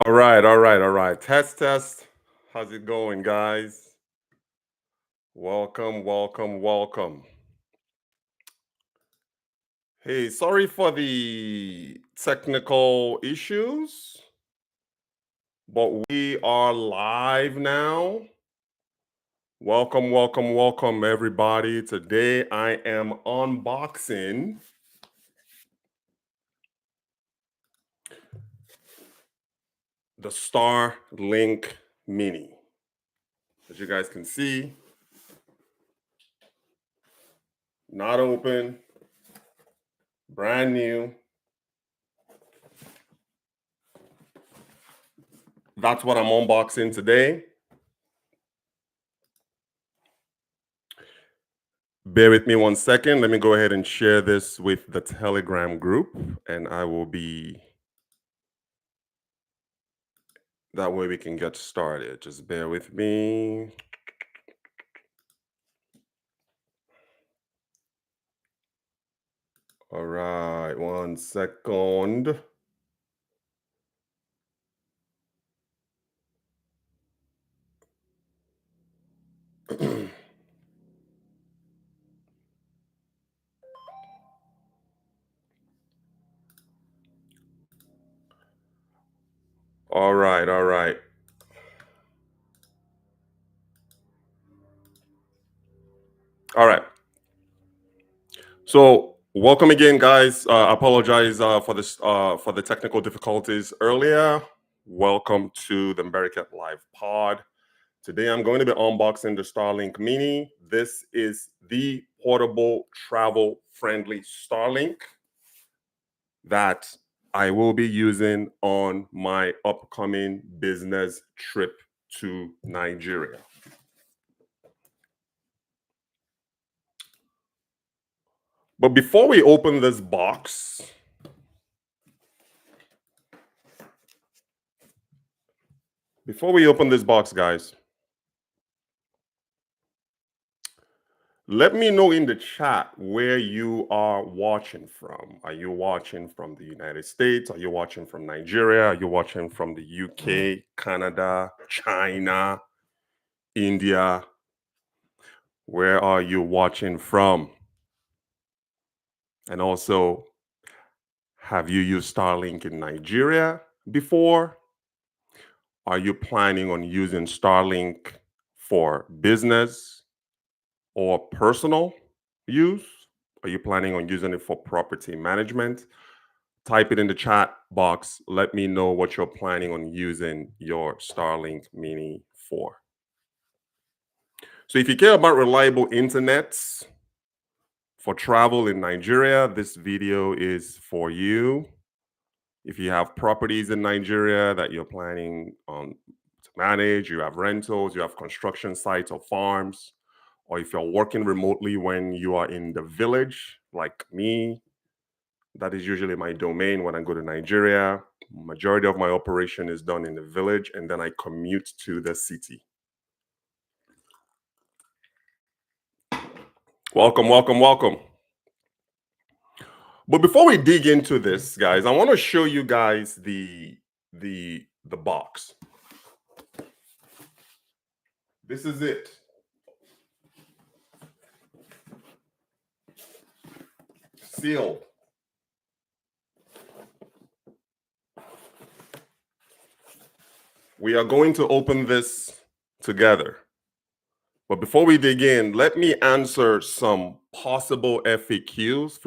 All right. Test. How's it going, guys? Welcome. Hey, sorry for the technical issues, but we are live now. Welcome, everybody. Today I am unboxing the Starlink Mini. As you guys can see, not open, brand new. That's what I'm unboxing today. Bear with me 1 second. Let me go ahead and share this with the Telegram group, and that way we can get started. Just bear with me. All right, 1 second. All right. All right. So welcome again, guys. I apologize for the technical difficulties earlier. Welcome to the American Live Pod. Today I'm going to be unboxing the Starlink Mini. This is the portable travel friendly Starlink that I will be using on my upcoming business trip to Nigeria. But before we open this box, guys, let me know in the chat where you are watching from. Are you watching from the United States? Are you watching from Nigeria? Are you watching from the UK, Canada, China, India? Where are you watching from? And also, have you used Starlink in Nigeria before? Are you planning on using Starlink for business or personal use? Are you planning on using it for property management? Type it in the chat box. Let me know what you're planning on using your Starlink Mini for. So if you care about reliable internet for travel in Nigeria, this video is for you. If you have properties in Nigeria that you're planning on to manage, you have rentals, you have construction sites or farms, or if you're working remotely when you are in the village, like me, that is usually my domain when I go to Nigeria. Majority of my operation is done in the village, and then I commute to the city. Welcome. But before we dig into this, guys, I want to show you guys the box. This is it. Sealed. We are going to open this together. But before we dig in, let me answer some possible FAQs,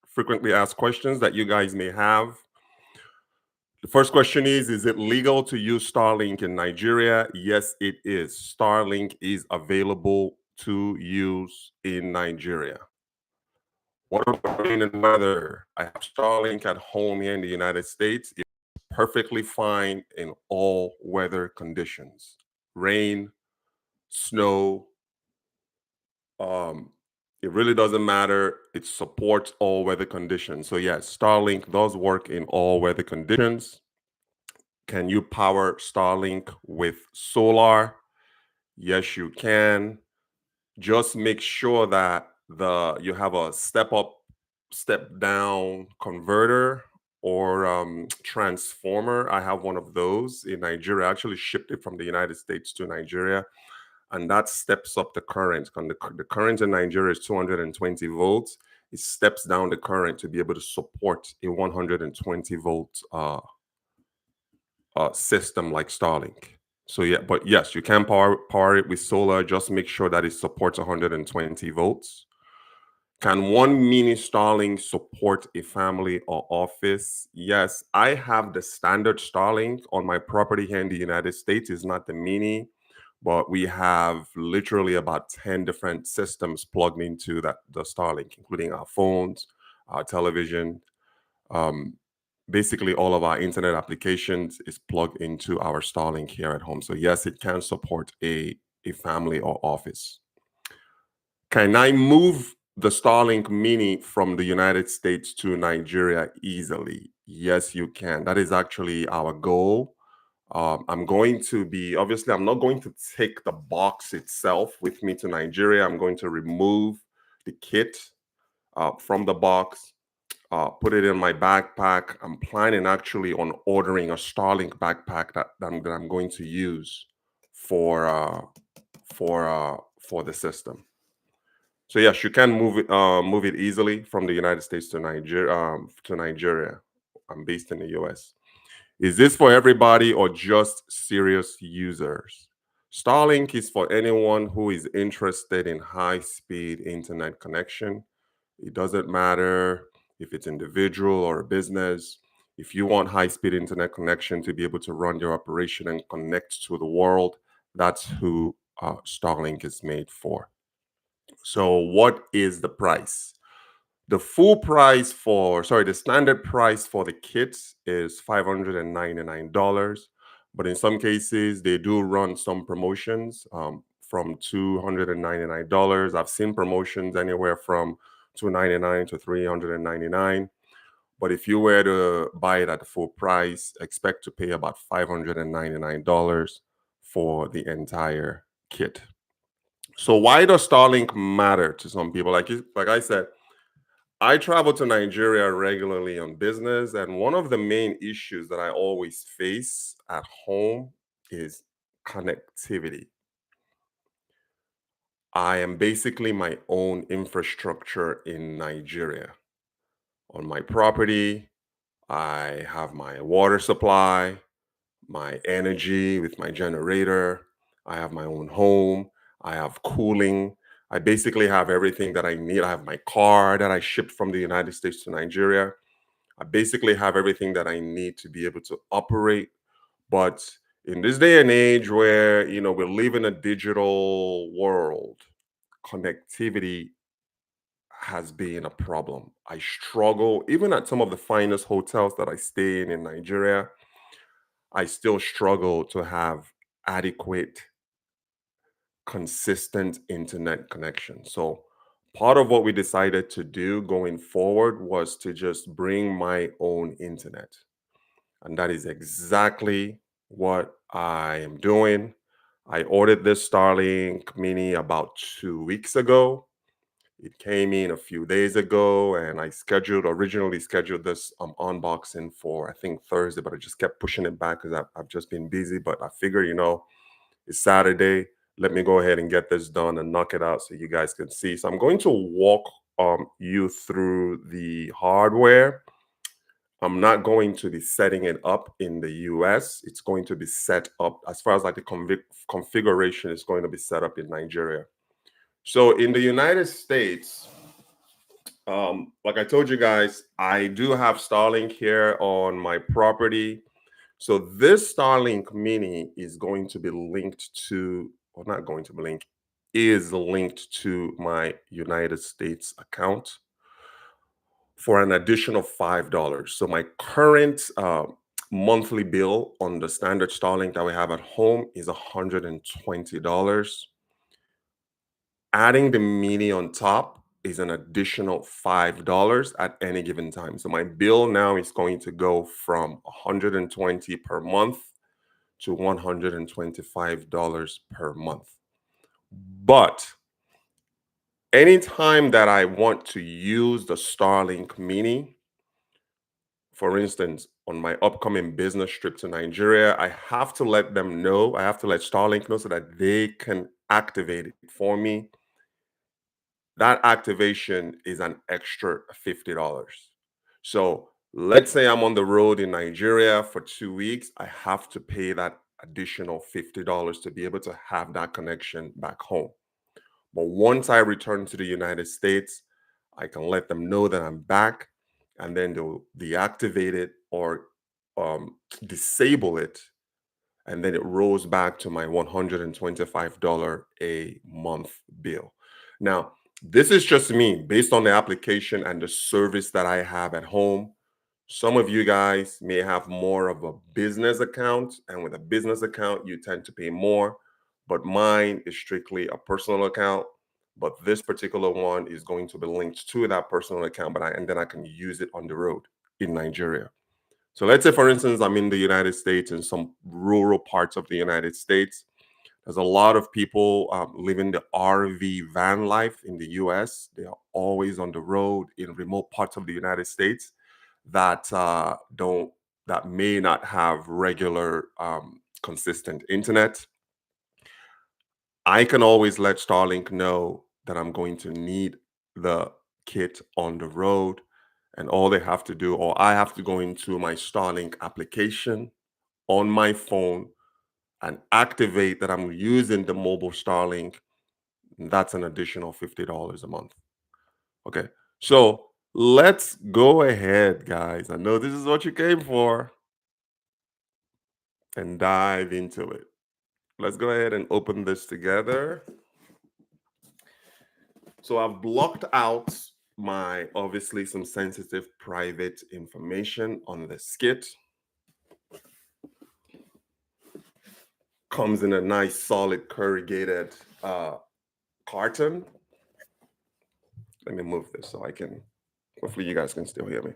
frequently asked questions that you guys may have. The first question is it legal to use Starlink in Nigeria? Yes, it is. Starlink is available to use in Nigeria. What about rain and weather? I have Starlink at home here in the United States. It's perfectly fine in all weather conditions. Rain, snow, it really doesn't matter. It supports all weather conditions. So yes, Starlink does work in all weather conditions. Can you power Starlink with solar? Yes, you can. Just make sure that you have a step up, step down converter or transformer. I have one of those in Nigeria. I actually shipped it from the United States to Nigeria, and that steps up the current. The current in Nigeria is 220 volts. It steps down the current to be able to support a 120 volt system like Starlink. So yeah, but yes, you can power it with solar. Just make sure that it supports 120 volts. Can one mini Starlink support a family or office? Yes, I have the standard Starlink on my property here in the United States. It's not the mini, but we have literally about 10 different systems plugged into the Starlink, including our phones, our television. Um, Basically, all of our internet applications is plugged into our Starlink here at home. So yes, it can support a family or office. Can I move the Starlink Mini from the United States to Nigeria easily? Yes, you can. That is actually our goal. I'm going to be, obviously, I'm not going to take the box itself with me to Nigeria. I'm going to remove the kit from the box, put it in my backpack. I'm planning actually on ordering a Starlink backpack that I'm going to use for for the system. So yes, you can move it easily from the United States to Nigeria. I'm based in the US. Is this for everybody or just serious users? Starlink is for anyone who is interested in high-speed internet connection. It doesn't matter if it's individual or a business. If you want high-speed internet connection to be able to run your operation and connect to the world, that's who Starlink is made for. So, what is the price? The full price for, sorry, the standard price for the kits is $599. But in some cases, they do run some promotions from $299. I've seen promotions anywhere from $299 to $399. But if you were to buy it at the full price, expect to pay about $599 for the entire kit. So why does Starlink matter to some people? Like I said, I travel to Nigeria regularly on business, and one of the main issues that I always face at home is connectivity. I am basically my own infrastructure in Nigeria. On my property, I have my water supply, my energy with my generator. I have my own home. I have cooling. I basically have everything that I need. I have my car that I shipped from the United States to Nigeria. I basically have everything that I need to be able to operate. But in this day and age where, we live in a digital world, connectivity has been a problem. I struggle, even at some of the finest hotels that I stay in Nigeria, I still struggle to have adequate, consistent internet connection. So, part of what we decided to do going forward was to just bring my own internet. And that is exactly what I am doing. I ordered this Starlink Mini about 2 weeks ago. It came in a few days ago, and I originally scheduled this unboxing for I think Thursday, but I just kept pushing it back because I've just been busy. But I figure, it's Saturday. Let me go ahead and get this done and knock it out so you guys can see. So I'm going to walk you through the hardware. I'm not going to be setting it up in the US. It's going to be set up as far as like the configuration is going to be set up in Nigeria. So in the United States, like I told you guys, I do have Starlink here on my property. So this Starlink Mini is going to be linked to, or not going to be linked, is linked to my United States account for an additional $5. So my current monthly bill on the standard Starlink that we have at home is $120. Adding the mini on top is an additional $5 at any given time. So my bill now is going to go from 120 per month to $125 per month. But anytime that I want to use the Starlink Mini, For instance, on my upcoming business trip to Nigeria, I have to let them know, I have to let Starlink know so that they can activate it for me. That activation is an extra $50. So let's say I'm on the road in Nigeria for 2 weeks, I have to pay that additional $50 to be able to have that connection back home. But once I return to the United States, I can let them know that I'm back, and then they'll deactivate it or disable it, and then it rolls back to my $125 a month bill. Now, this is just me based on the application and the service that I have at home. Some of you guys may have more of a business account, and with a business account, you tend to pay more. But mine is strictly a personal account. But this particular one is going to be linked to that personal account, and then I can use it on the road in Nigeria. So let's say, for instance, I'm in the United States, in some rural parts of the United States. There's a lot of people living the RV van life in the US. They are always on the road in remote parts of the United States that don't that may not have regular consistent internet. I can always let Starlink know that I'm going to need the kit on the road, and all they have to do, or I have to go into my Starlink application on my phone and activate that I'm using the mobile Starlink. That's an additional $50 a month. Okay. So let's go ahead, guys. I know this is what you came for, and dive into it. Let's go ahead and open this together. So I've blocked out my obviously some sensitive private information on the skit. Comes in a nice solid corrugated carton. Let me move this so I can, hopefully you guys can still hear me.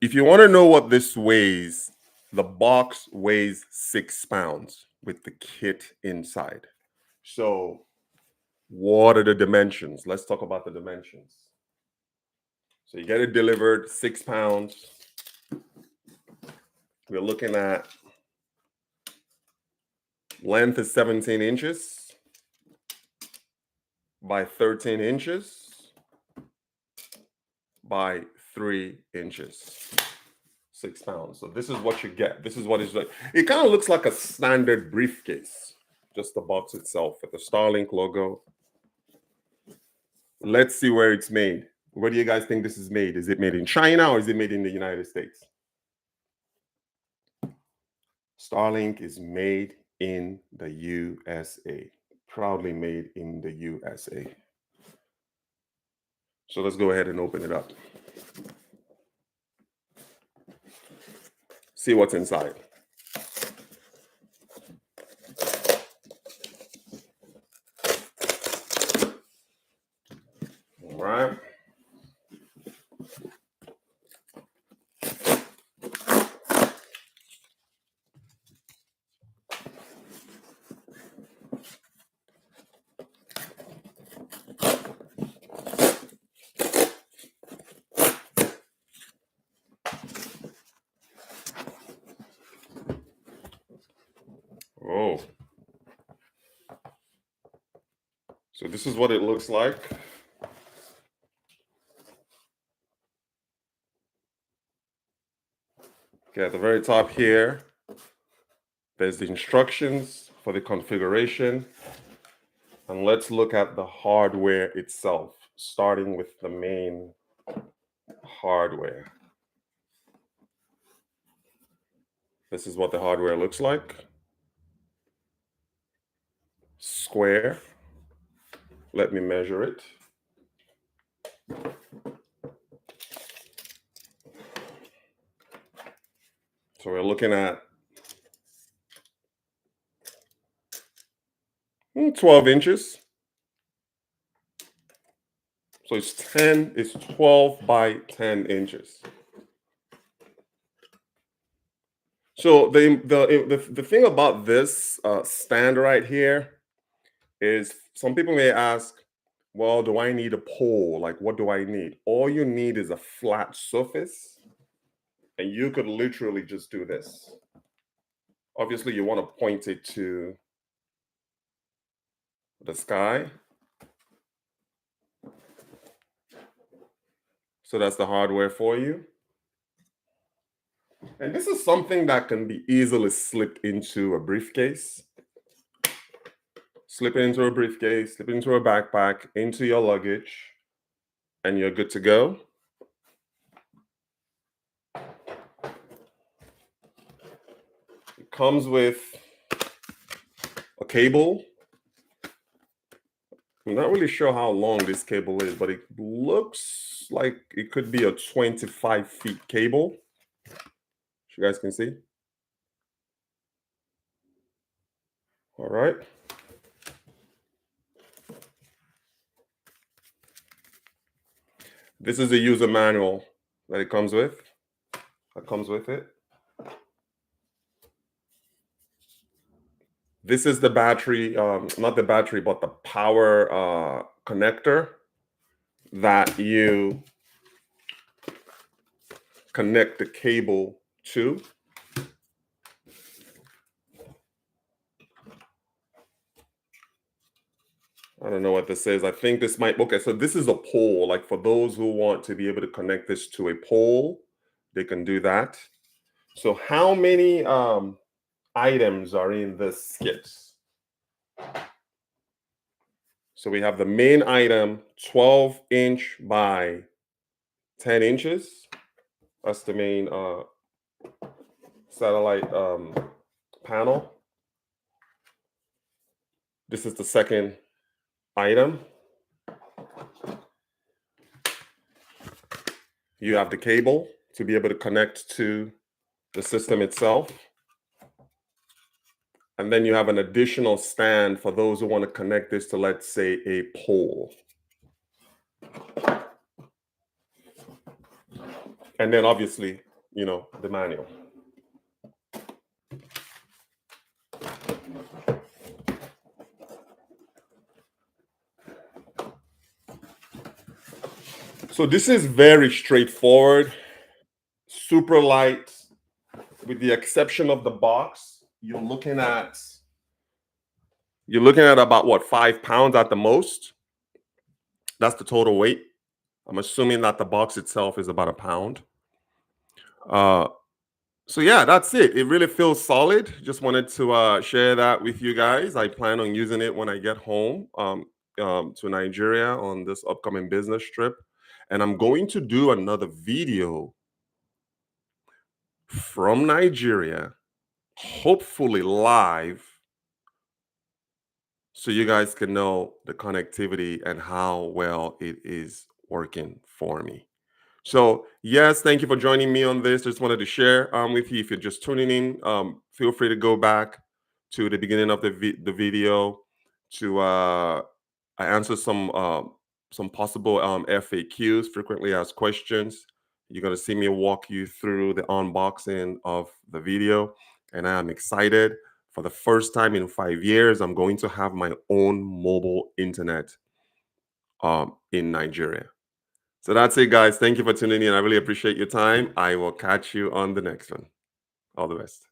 If you want to know what this weighs, the box weighs 6 pounds with the kit inside. So what are the dimensions? Let's talk about the dimensions. So you get it delivered, 6 pounds. We're looking at length is 17 inches by 13 inches by 3 inches. 6 pounds. So this is what you get. This is what it's like. It kind of looks like a standard briefcase, just the box itself with the Starlink logo. Let's see where it's made. Where do you guys think this is made? Is it made in China or is it made in the United States? Starlink is made in the USA. Proudly made in the USA. So let's go ahead and open it up. See what's inside. All right. Oh. So this is what it looks like. Okay, at the very top here, there's the instructions for the configuration. And let's look at the hardware itself, starting with the main hardware. This is what the hardware looks like. Square. Let me measure it. So we're looking at 12 inches. So it's 12 by 10 inches. So the thing about this stand right here is some people may ask, Well, do I need a pole? Like, what do I need? All you need is a flat surface, and you could literally just do this. Obviously, you want to point it to the sky. So that's the hardware for you. And this is something that can be easily slipped into a briefcase. Slip it into a briefcase, slip it into a backpack, into your luggage, and you're good to go. It comes with a cable. I'm not really sure how long this cable is, but it looks like it could be a 25 feet cable. You guys can see. All right. This is the user manual that it comes with. That comes with it. This is the battery, not the battery, but the power connector that you connect the cable to. I don't know what this is. I think this might, okay, so this is a pole. Like for those who want to be able to connect this to a pole, they can do that. So how many items are in this kit? So we have the main item, 12-inch by 10 inches. That's the main satellite panel. This is the second item. You have the cable to be able to connect to the system itself. And then you have an additional stand for those who want to connect this to, let's say, a pole. And then obviously, the manual. So this is very straightforward, super light, with the exception of the box. You're looking at about what, 5 pounds at the most. That's the total weight. I'm assuming that the box itself is about a pound. So yeah, that's it. It really feels solid. Just wanted to share that with you guys. I plan on using it when I get home to Nigeria on this upcoming business trip. And I'm going to do another video from Nigeria, hopefully live, so you guys can know the connectivity and how well it is working for me. So yes, thank you for joining me on this. Just wanted to share with you. If you're just tuning in, feel free to go back to the beginning of the video to I answer some possible FAQs, frequently asked questions. You're gonna see me walk you through the unboxing of the video, and I am excited. For the first time in 5 years, I'm going to have my own mobile internet in Nigeria. So that's it, guys. Thank you for tuning in. I really appreciate your time. I will catch you on the next one. All the best.